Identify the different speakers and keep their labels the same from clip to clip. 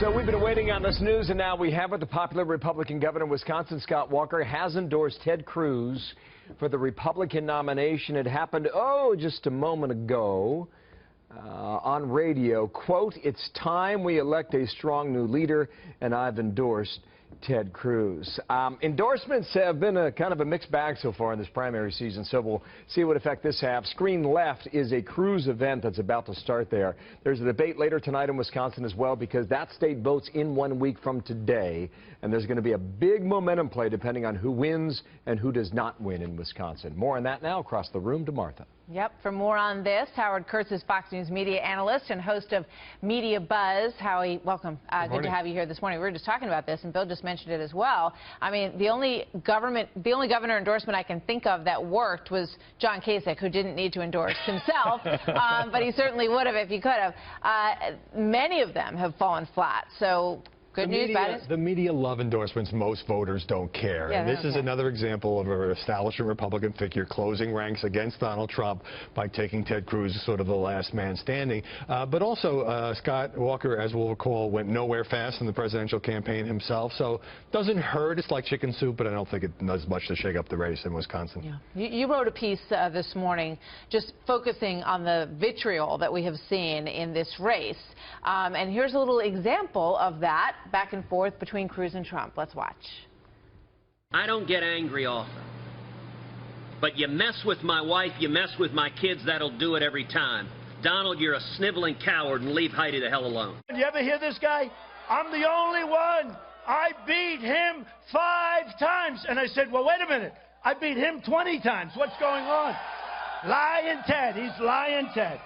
Speaker 1: So we've been waiting on this news, and now we have it. The popular Republican governor of Wisconsin, Scott Walker, has endorsed Ted Cruz for the Republican nomination. It happened, just a moment ago on radio. Quote, "It's time we elect a strong new leader, and I've endorsed Ted Cruz." Endorsements have been a kind of a mixed bag so far in this primary season, so we'll see what effect this has. Screen left is a Cruz event that's about to start there. There's a debate later tonight in Wisconsin as well, because that state votes in 1 week from today, and there's going to be a big momentum play depending on who wins and who does not win in Wisconsin. More on that now. Across the room to Martha.
Speaker 2: Yep, for more on this, Howard Kurtz is Fox News media analyst and host of Media Buzz. Howie, welcome. Good to have you here this morning. We were just talking about this, and Bill just mentioned it as well. I mean, the only governor endorsement I can think of that worked was John Kasich, who didn't need to endorse himself, but he certainly would have if he could have. Many of them have fallen flat. So. Good news, bad news?
Speaker 3: The media love endorsements. Most voters don't care.
Speaker 2: Yeah,
Speaker 3: and this is another example of an establishment Republican figure closing ranks against Donald Trump by taking Ted Cruz as sort of the last man standing. But also, Scott Walker, as we'll recall, went nowhere fast in the presidential campaign himself. So doesn't hurt. It's like chicken soup, but I don't think it does much to shake up the race in Wisconsin.
Speaker 2: Yeah. You wrote a piece this morning just focusing on the vitriol that we have seen in this race. And here's a little example of that. Back and forth between Cruz and Trump. Let's watch.
Speaker 4: I don't get angry often, but you mess with my wife, you mess with my kids, that'll do it every time. Donald, you're a sniveling coward, and leave Heidi the hell alone.
Speaker 5: You ever hear this guy? I'm the only one. I beat him 5 times. And I said, well, wait a minute. I beat him 20 times. What's going on? Lying Ted. He's lying Ted.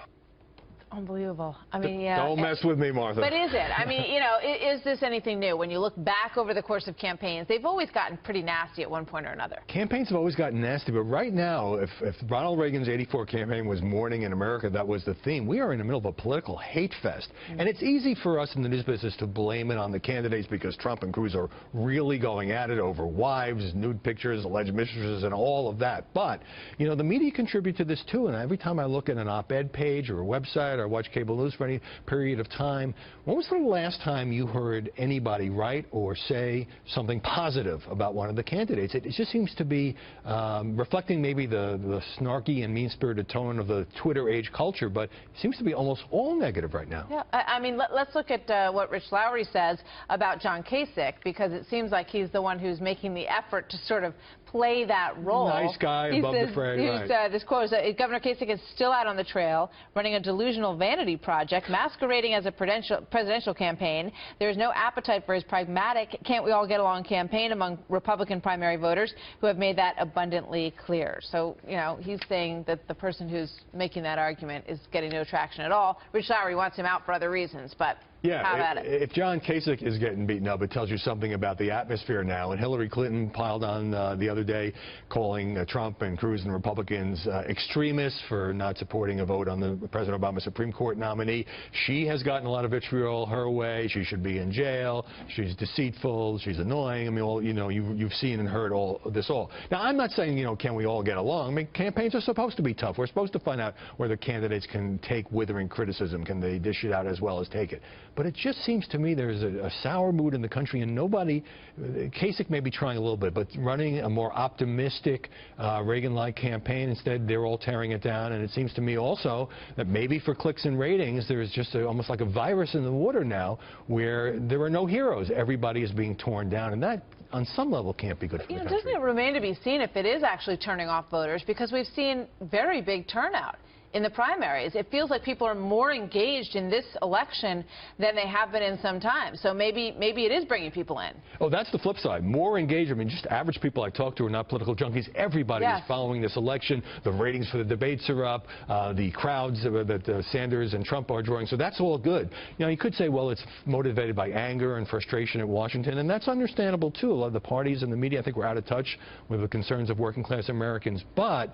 Speaker 2: Unbelievable. I mean, yeah.
Speaker 3: Don't mess with me, Martha.
Speaker 2: But is it? I mean, you know, is this anything new? When you look back over the course of campaigns, they've always gotten pretty nasty at one point or another.
Speaker 3: Campaigns have always gotten nasty, but right now, if Ronald Reagan's '84 campaign was Morning in America, that was the theme. We are in the middle of a political hate fest. And it's easy for us in the news business to blame it on the candidates because Trump and Cruz are really going at it over wives, nude pictures, alleged mistresses, and all of that. But, you know, the media contribute to this too, and every time I look at an op-ed page or a website or watch cable news for any period of time, when was the last time you heard anybody write or say something positive about one of the candidates? It just seems to be reflecting maybe the snarky and mean-spirited tone of the Twitter age culture, but it seems to be almost all negative right now.
Speaker 2: Yeah, I mean, let's look at what Rich Lowry says about John Kasich, because it seems like he's the one who's making the effort to sort of play that role.
Speaker 3: Nice guy, above the fray, right.
Speaker 2: This quote is, Governor Kasich is still out on the trail, running a delusional vanity project, masquerading as a presidential campaign. There is no appetite for his pragmatic, can't we all get along campaign among Republican primary voters who have made that abundantly clear. So, you know, he's saying that the person who's making that argument is getting no traction at all. Rich Lowry wants him out for other reasons, but
Speaker 3: yeah, if John Kasich is getting beaten up, it tells you something about the atmosphere now. And Hillary Clinton piled on the other day, calling Trump and Cruz and Republicans extremists for not supporting a vote on the President Obama Supreme Court nominee. She has gotten a lot of vitriol her way. She should be in jail. She's deceitful. She's annoying. I mean, you know, you've seen and heard all this. Now, I'm not saying, you know, can we all get along? I mean, campaigns are supposed to be tough. We're supposed to find out whether candidates can take withering criticism. Can they dish it out as well as take it? But it just seems to me there's a sour mood in the country, and nobody, Kasich may be trying a little bit, but running a more optimistic Reagan-like campaign. Instead, they're all tearing it down. And it seems to me also that maybe for clicks and ratings, there's just almost like a virus in the water now where there are no heroes. Everybody is being torn down. And that, on some level, can't be good for the country.
Speaker 2: Doesn't it remain to be seen if it is actually turning off voters? Because we've seen very big turnout in the primaries. It feels like people are more engaged in this election than they have been in some time. So maybe it is bringing people in. Oh,
Speaker 3: that's the flip side. More engaged. I mean, just average people I talk to are not political junkies. Everybody is following this election. The ratings for the debates are up. The crowds that Sanders and Trump are drawing. So that's all good. You know, you could say, well, it's motivated by anger and frustration at Washington, and that's understandable, too. A lot of the parties and the media, I think, were out of touch with the concerns of working-class Americans. But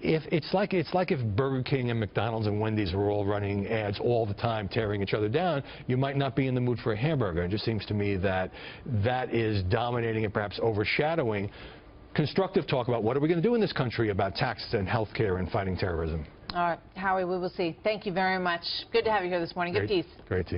Speaker 3: it's like if Burger King and McDonald's and Wendy's were all running ads all the time, tearing each other down, you might not be in the mood for a hamburger. It just seems to me that that is dominating and perhaps overshadowing constructive talk about what are we going to do in this country about taxes and health care and fighting terrorism.
Speaker 2: All right, Howie, we will see. Thank you very much. Good to have you here this morning. Good piece.
Speaker 3: Great.